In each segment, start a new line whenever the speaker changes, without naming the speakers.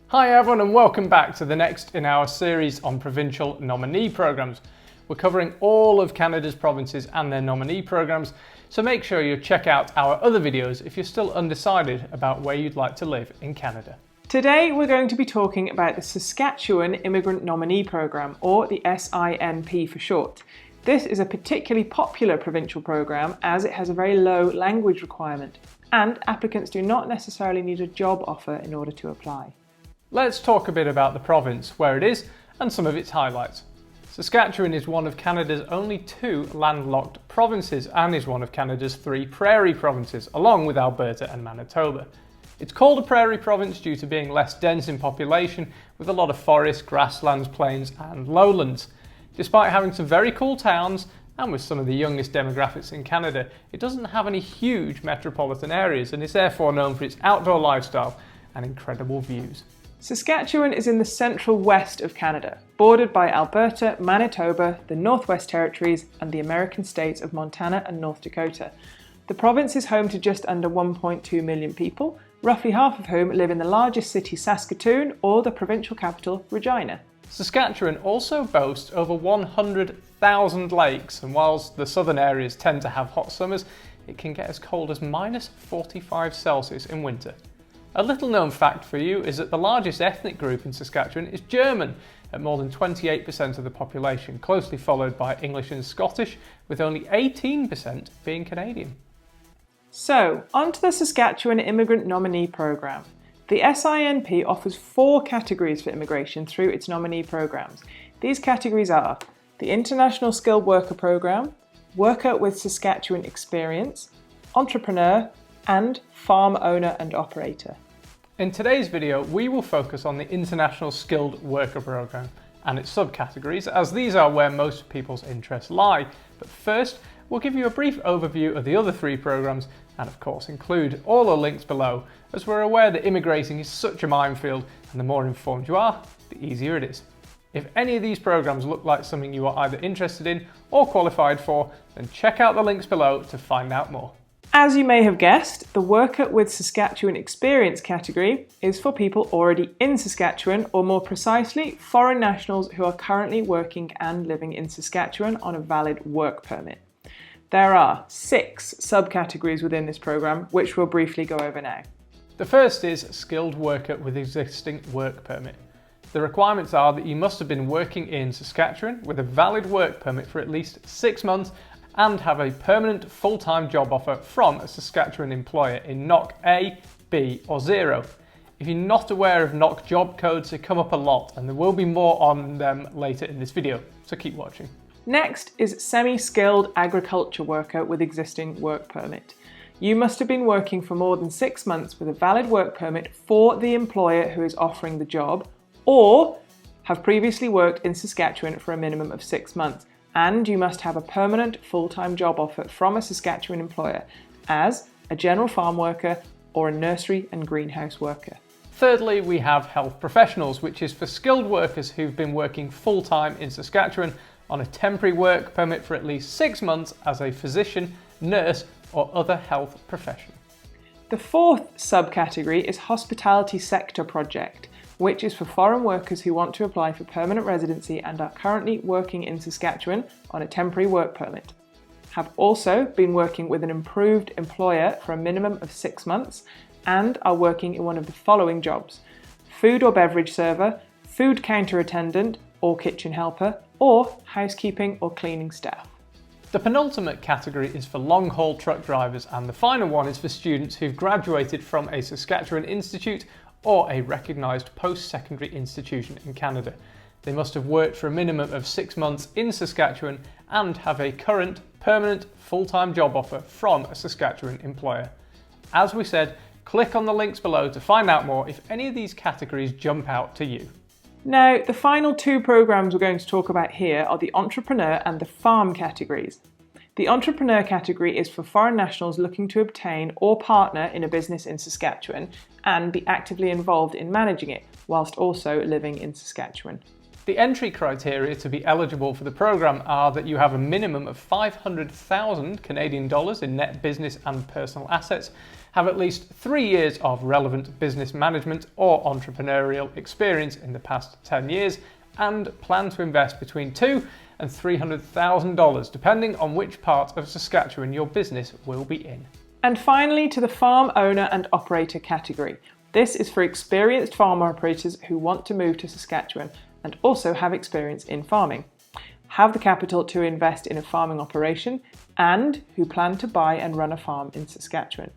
Hi everyone and welcome back to the next in our series on provincial nominee programs. We're covering all of Canada's provinces and their nominee programs, so make sure you check out our other videos if you're still undecided about where you'd like to live in Canada.
Today we're going to be talking about the Saskatchewan Immigrant Nominee Program, or the SINP for short. This is a particularly popular provincial program as it has a very low language requirement and applicants do not necessarily need a job offer in order to apply.
Let's talk a bit about the province, where it is, and some of its highlights. Saskatchewan is one of Canada's only 2 landlocked provinces and is one of Canada's 3 prairie provinces, along with Alberta and Manitoba. It's called a prairie province due to being less dense in population, with a lot of forest, grasslands, plains and lowlands. Despite having some very cool towns, and with some of the youngest demographics in Canada, it doesn't have any huge metropolitan areas and is therefore known for its outdoor lifestyle and incredible views.
Saskatchewan is in the central west of Canada, bordered by Alberta, Manitoba, the Northwest Territories and the American states of Montana and North Dakota. The province is home to just under 1.2 million people, roughly half of whom live in the largest city Saskatoon or the provincial capital Regina.
Saskatchewan also boasts over 100,000 lakes, and whilst the southern areas tend to have hot summers, it can get as cold as -45 C in winter. A little known fact for you is that the largest ethnic group in Saskatchewan is German, at more than 28% of the population, closely followed by English and Scottish, with only 18% being Canadian.
So, on to the Saskatchewan Immigrant Nominee Program. The SINP offers 4 categories for immigration through its nominee programs. These categories are the International Skilled Worker Program, Worker with Saskatchewan Experience, Entrepreneur, and Farm Owner and Operator.
In today's video, we will focus on the International Skilled Worker Program and its subcategories, as these are where most people's interests lie. But first, we'll give you a brief overview of the other 3 programs and of course include all the links below, as we're aware that immigrating is such a minefield and the more informed you are, the easier it is. If any of these programs look like something you are either interested in or qualified for, then check out the links below to find out more.
As you may have guessed, the Worker with Saskatchewan Experience category is for people already in Saskatchewan, or more precisely, foreign nationals who are currently working and living in Saskatchewan on a valid work permit. There are 6 subcategories within this program, which we'll briefly go over now.
The first is Skilled Worker with Existing Work Permit. The requirements are that you must have been working in Saskatchewan with a valid work permit for at least 6 months and have a permanent full-time job offer from a Saskatchewan employer in NOC A, B or 0. If you're not aware of NOC job codes, they come up a lot and there will be more on them later in this video, so keep watching.
Next is Semi-Skilled Agriculture Worker with Existing Work Permit. You must have been working for more than 6 months with a valid work permit for the employer who is offering the job, or have previously worked in Saskatchewan for a minimum of 6 months. And you must have a permanent full-time job offer from a Saskatchewan employer as a general farm worker or a nursery and greenhouse worker.
Thirdly, we have health professionals, which is for skilled workers who've been working full-time in Saskatchewan on a temporary work permit for at least 6 months as a physician, nurse or other health professional.
The 4th subcategory is Hospitality Sector Project, which is for foreign workers who want to apply for permanent residency and are currently working in Saskatchewan on a temporary work permit, have also been working with an approved employer for a minimum of 6 months, and are working in one of the following jobs: food or beverage server, food counter attendant or kitchen helper, or housekeeping or cleaning staff.
The penultimate category is for long-haul truck drivers, and the final one is for students who've graduated from a Saskatchewan institute or a recognised post-secondary institution in Canada. They must have worked for a minimum of 6 months in Saskatchewan and have a current, permanent, full-time job offer from a Saskatchewan employer. As we said, click on the links below to find out more if any of these categories jump out to you.
Now, the final 2 programs we're going to talk about here are the Entrepreneur and the Farm categories. The Entrepreneur category is for foreign nationals looking to obtain or partner in a business in Saskatchewan and be actively involved in managing it, whilst also living in Saskatchewan.
The entry criteria to be eligible for the program are that you have a minimum of 500,000 Canadian dollars in net business and personal assets, have at least 3 years of relevant business management or entrepreneurial experience in the past 10 years, and plan to invest between $200,000 and $300,000 depending on which part of Saskatchewan your business will be in.
And finally, to the farm owner and operator category. This is for experienced farm operators who want to move to Saskatchewan and also have experience in farming, have the capital to invest in a farming operation, and who plan to buy and run a farm in Saskatchewan.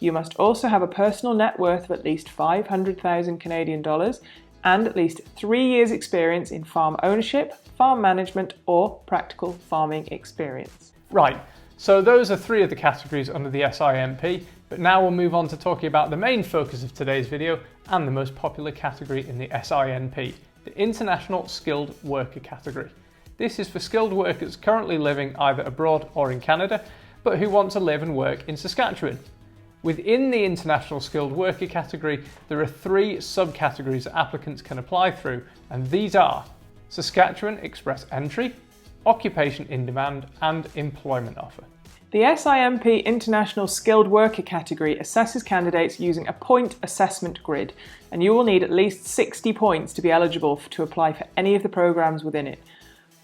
You must also have a personal net worth of at least 500,000 Canadian dollars and at least 3 years experience in farm ownership, farm management, or practical farming experience.
Right, so those are 3 of the categories under the SINP, but now we'll move on to talking about the main focus of today's video and the most popular category in the SINP, the International Skilled Worker category. This is for skilled workers currently living either abroad or in Canada, but who want to live and work in Saskatchewan. Within the International Skilled Worker category, there are 3 subcategories that applicants can apply through, and these are Saskatchewan Express Entry, Occupation in Demand, and Employment Offer.
The SINP International Skilled Worker category assesses candidates using a point assessment grid, and you will need at least 60 points to be eligible to apply for any of the programs within it.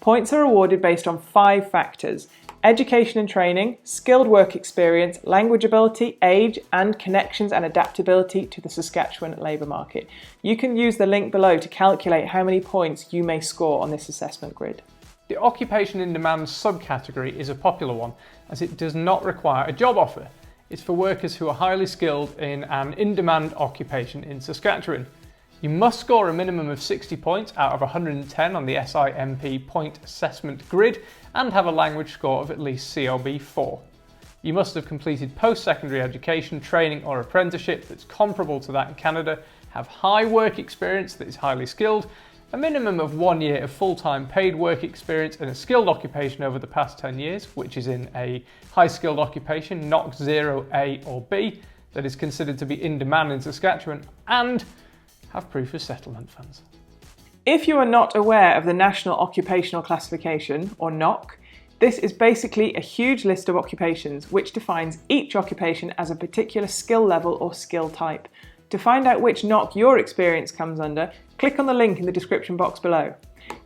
Points are awarded based on 5 factors: education and training, skilled work experience, language ability, age, and connections and adaptability to the Saskatchewan labour market. You can use the link below to calculate how many points you may score on this assessment grid.
The Occupation in Demand subcategory is a popular one as it does not require a job offer. It's for workers who are highly skilled in an in-demand occupation in Saskatchewan. You must score a minimum of 60 points out of 110 on the SINP point assessment grid and have a language score of at least CLB 4. You must have completed post-secondary education, training or apprenticeship that's comparable to that in Canada, have high work experience that is highly skilled, a minimum of 1 year of full-time paid work experience in a skilled occupation over the past 10 years, which is in a high-skilled occupation, NOC 0, A or B, that is considered to be in demand in Saskatchewan, and have proof of settlement funds.
If you are not aware of the National Occupational Classification, or NOC, this is basically a huge list of occupations which defines each occupation as a particular skill level or skill type. To find out which NOC your experience comes under, click on the link in the description box below.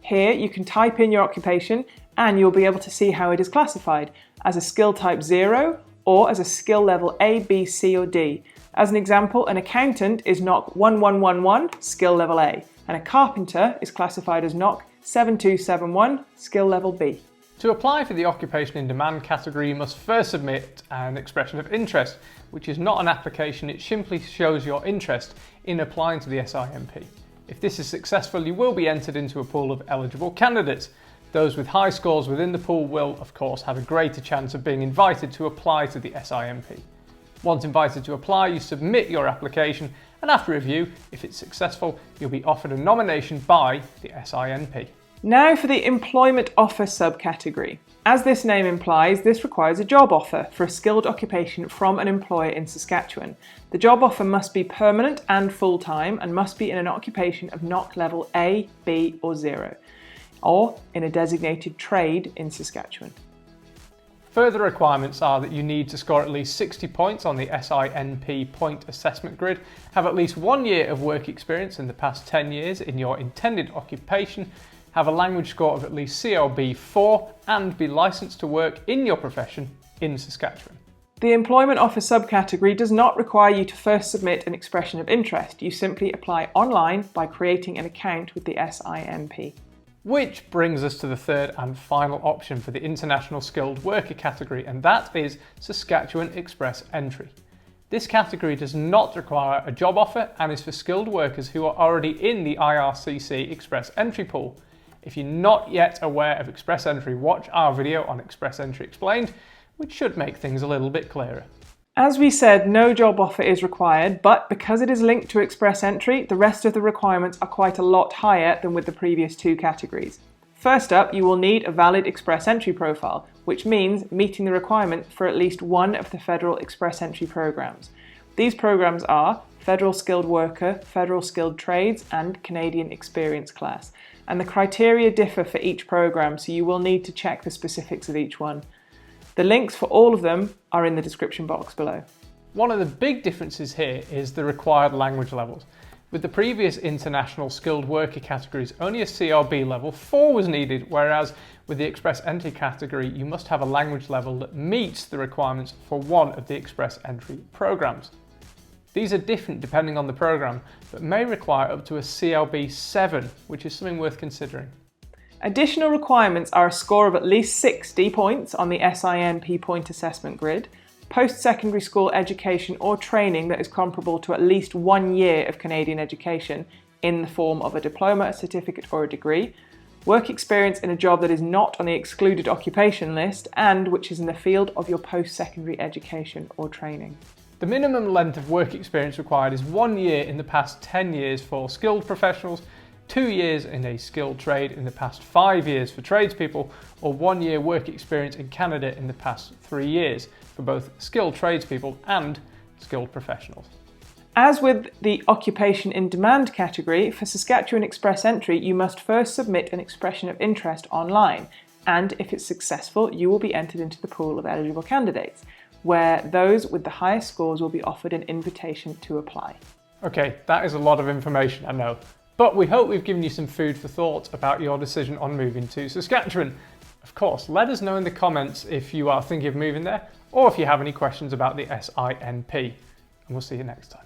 Here you can type in your occupation and you'll be able to see how it is classified as a skill type 0 or as a skill level A, B, C or D. As an example, an accountant is NOC 1111, skill level A, and a carpenter is classified as NOC 7271, skill level B.
To apply for the Occupation in Demand category, you must first submit an expression of interest, which is not an application, it simply shows your interest in applying to the SINP. If this is successful, you will be entered into a pool of eligible candidates. Those with high scores within the pool will, of course, have a greater chance of being invited to apply to the SINP. Once invited to apply, you submit your application, and after review, if it's successful, you'll be offered a nomination by the SINP.
Now for the Employment Offer subcategory. As this name implies, this requires a job offer for a skilled occupation from an employer in Saskatchewan. The job offer must be permanent and full-time and must be in an occupation of NOC level A, B or 0, or in a designated trade in Saskatchewan.
Further requirements are that you need to score at least 60 points on the SINP point assessment grid, have at least 1 year of work experience in the past 10 years in your intended occupation, have a language score of at least CLB 4 and be licensed to work in your profession in Saskatchewan.
The Employment Offer subcategory does not require you to first submit an expression of interest. You simply apply online by creating an account with the SINP.
Which brings us to the third and final option for the International Skilled Worker category, and that is Saskatchewan Express Entry. This category does not require a job offer and is for skilled workers who are already in the IRCC Express Entry pool. If you're not yet aware of Express Entry, watch our video on Express Entry Explained, which should make things a little bit clearer.
As we said, no job offer is required, but because it is linked to Express Entry, the rest of the requirements are quite a lot higher than with the previous 2 categories. First up, you will need a valid Express Entry profile, which means meeting the requirement for at least one of the federal Express Entry programs. These programs are Federal Skilled Worker, Federal Skilled Trades, and Canadian Experience Class. And the criteria differ for each program, so you will need to check the specifics of each one. The links for all of them are in the description box below.
One of the big differences here is the required language levels. With the previous international skilled worker categories, only a CRB level 4 was needed, whereas with the express entry category, you must have a language level that meets the requirements for one of the express entry programs. These are different depending on the program, but may require up to a CLB 7, which is something worth considering.
Additional requirements are a score of at least 60 points on the SINP point assessment grid, post-secondary school education or training that is comparable to at least 1 year of Canadian education in the form of a diploma, a certificate or a degree, work experience in a job that is not on the excluded occupation list and which is in the field of your post-secondary education or training.
The minimum length of work experience required is 1 year in the past 10 years for skilled professionals, 2 years in a skilled trade in the past 5 years for tradespeople, or 1 year work experience in Canada in the past 3 years for both skilled tradespeople and skilled professionals.
As with the occupation in demand category, for Saskatchewan Express Entry, you must first submit an expression of interest online, and if it's successful, you will be entered into the pool of eligible candidates, where those with the highest scores will be offered an invitation to apply.
Okay, that is a lot of information, I know. But we hope we've given you some food for thought about your decision on moving to Saskatchewan. Of course, let us know in the comments if you are thinking of moving there or if you have any questions about the SINP. And we'll see you next time.